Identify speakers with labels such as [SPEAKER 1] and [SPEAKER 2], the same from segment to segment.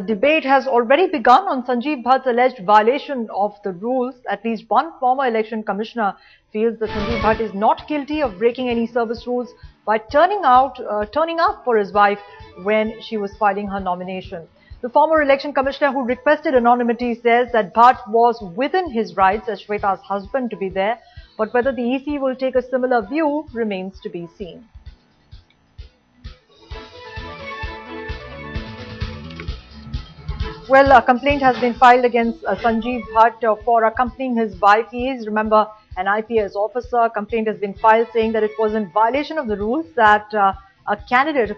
[SPEAKER 1] Debate has already begun on Sanjeev Bhatt's alleged violation of the rules. At least one former election commissioner feels that Sanjeev Bhatt is not guilty of breaking any service rules by turning up for his wife when she was filing her nomination. The former election commissioner, who requested anonymity, says that Bhatt was within his rights as Shweta's husband to be there, but whether the EC will take a similar view remains to be seen. Well, a complaint has been filed against Sanjeev Bhatt for accompanying his wife. He is, remember, an IPS officer. A complaint has been filed saying that it was in violation of the rules that a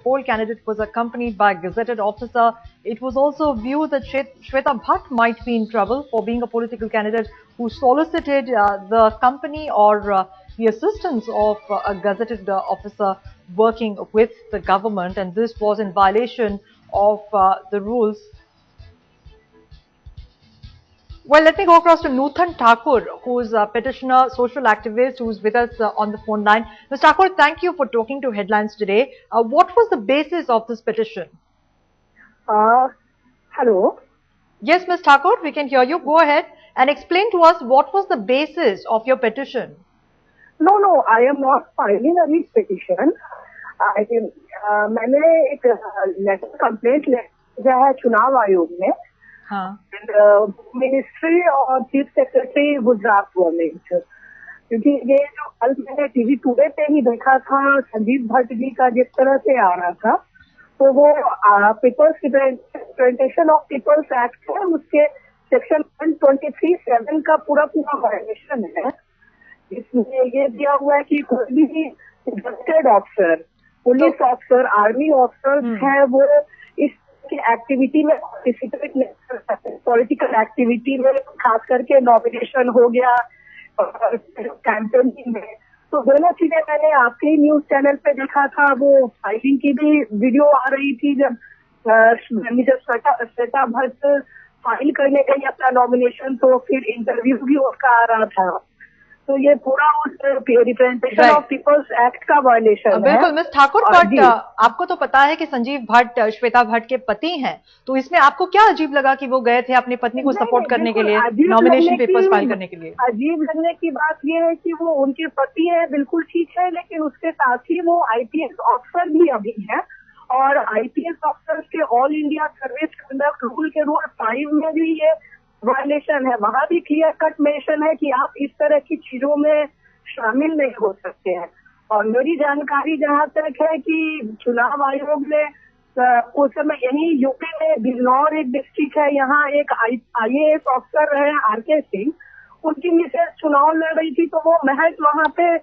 [SPEAKER 1] poll candidate was accompanied by a gazetted officer. It was also viewed that Shweta Bhatt might be in trouble for being a political candidate who solicited the company or the assistance of a gazetted officer working with the government, and this was in violation of the rules. Well, let me go across to Nuthan Thakur, who is a petitioner, social activist, who is with us on the phone line. Mr. Thakur, thank you for talking to Headlines today. What was the basis of this petition?
[SPEAKER 2] Hello.
[SPEAKER 1] Yes, Ms. Thakur, we can hear you. Go ahead and explain to us what was the basis of your petition.
[SPEAKER 2] No, I am not filing any petition. मैंने एक letter complaint लिया है चुनाव आयोग में. Ministry और chief secretary Gujarat government, क्योंकि ये जो कल मैंने टीवी टुडे पे ही देखा था संजीव भट्ट जी का जिस तरह से आ रहा था, तो वो people's representation of people's act है, उसके सेक्शन 123(7) का पूरा वायलेशन है. इसमें ये दिया हुआ है कि कोई भी gazetted officer, police officer, army officer है, वो इस एक्टिविटी में पार्टिसिपेट नहीं कर सकते. पॉलिटिकल एक्टिविटी में खास करके नॉमिनेशन हो गया और कैंपेनिंग में, तो दोनों चीजें मैंने आपके ही न्यूज चैनल पे देखा था. वो फाइलिंग की भी वीडियो आ रही थी जब श्वेता भट्ट फाइल करने गई अपना नॉमिनेशन, तो फिर इंटरव्यू भी उसका आ रहा था. तो ये पूरा उस रिप्रेजेंटेशन ऑफ पीपल्स एक्ट का वायलेशन है.
[SPEAKER 1] बिल्कुल मिस ठाकुर, बट आपको तो पता है कि संजीव भट्ट श्वेता भट्ट के पति हैं, तो इसमें आपको क्या अजीब लगा कि वो गए थे अपनी पत्नी को सपोर्ट करने के लिए, नॉमिनेशन पेपर्स फाइल करने के लिए?
[SPEAKER 2] अजीब लगने की बात ये है कि वो उनके पति है, बिल्कुल ठीक है, लेकिन उसके साथ ही वो आईपीएस ऑफिसर भी अभी है, और आईपीएस ऑफिसर के all India service conduct rule के रूल 5 में भी ये वायलेशन है. वहां भी क्लियर कट मेंशन है कि आप इस तरह की चीजों में शामिल नहीं हो सकते हैं. और मेरी जानकारी जहां तक है कि चुनाव आयोग ने उस समय यही यूपी में बिजनौर एक डिस्ट्रिक्ट है, यहाँ एक आईएएस ऑफिसर है आरके सिंह, उनकी मिसेज चुनाव लड़ रही थी, तो वो महज वहां पे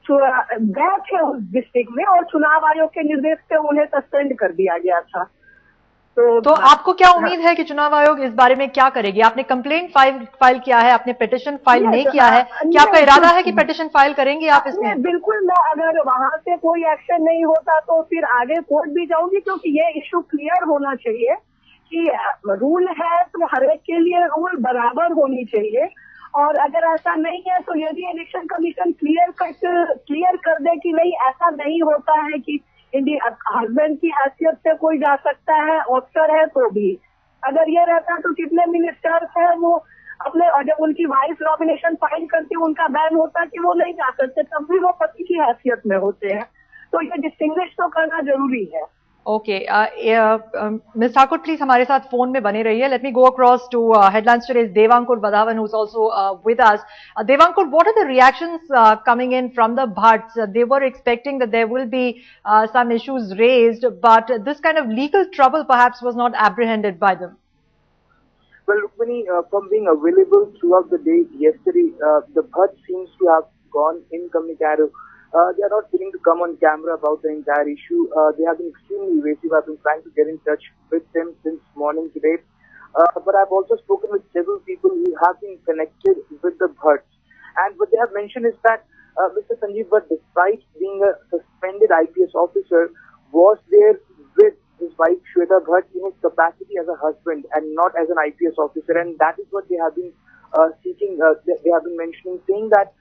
[SPEAKER 2] गए थे उस डिस्ट्रिक्ट में, और चुनाव आयोग के निर्देश पे उन्हें सस्पेंड कर दिया गया था.
[SPEAKER 1] तो आपको क्या उम्मीद है कि चुनाव आयोग इस बारे में क्या करेगी? आपने कंप्लेंट फाइल किया है, आपने पिटिशन फाइल नहीं किया है, क्या आपका इरादा है कि पिटिशन फाइल करेंगे आप इसमें?
[SPEAKER 2] बिल्कुल, मैं अगर वहां से कोई एक्शन नहीं होता तो फिर आगे कोर्ट भी जाऊंगी, क्योंकि ये इश्यू क्लियर होना चाहिए कि रूल है तो हर एक के लिए रूल बराबर होनी चाहिए. और अगर ऐसा नहीं है तो यदि इलेक्शन कमीशन क्लियर कर दे कि नहीं, ऐसा नहीं होता है कि हस्बैंड की हैसियत से कोई जा सकता है, ऑफिसर है तो भी. अगर ये रहता तो कितने मिनिस्टर्स हैं वो अपने, जब उनकी वाइफ नॉमिनेशन फाइल करती उनका बैन होता कि वो नहीं जा सकते, तब भी वो पति की हैसियत में होते हैं. तो ये डिस्टिंग्विश तो करना जरूरी है.
[SPEAKER 1] ओके, मिस ठाकुर प्लीज हमारे साथ फोन में बने रहिए. Let me go across to headlines today's Devankur Badhavan, who's also with us. Devankur, what are the reactions coming in from the Bhatts? They were expecting that there will be some issues raised, but this kind of legal trouble perhaps was not apprehended by them.
[SPEAKER 3] Well, Rukmini, from being available throughout the day yesterday, the Bhatts seems to have gone incommunicado. They are not willing to come on camera about the entire issue. They have been extremely evasive. I've been trying to get in touch with them since morning today. But I've also spoken with several people who have been connected with the Bhatts. And what they have mentioned is that Mr. Sanjeev Bhatt, despite being a suspended IPS officer, was there with his wife Shweta Bhatt in his capacity as a husband and not as an IPS officer. And that is what they have been seeking. They have been mentioning, saying that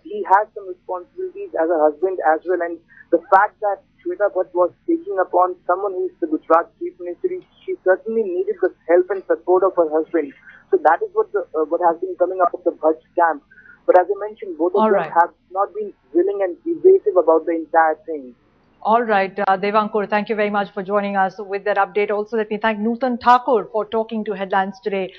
[SPEAKER 3] he has some responsibilities as a husband as well. And the fact that Shweta Bhatt was taking upon someone who is the Gujarat Chief Minister, she certainly needed the help and support of her husband. So that is what has been coming out of the Bhatt camp. But as I mentioned, both of them have not been willing and evasive about the entire thing.
[SPEAKER 1] All right, Devankur, thank you very much for joining us with that update. Also, let me thank Nutan Thakur for talking to Headlines today.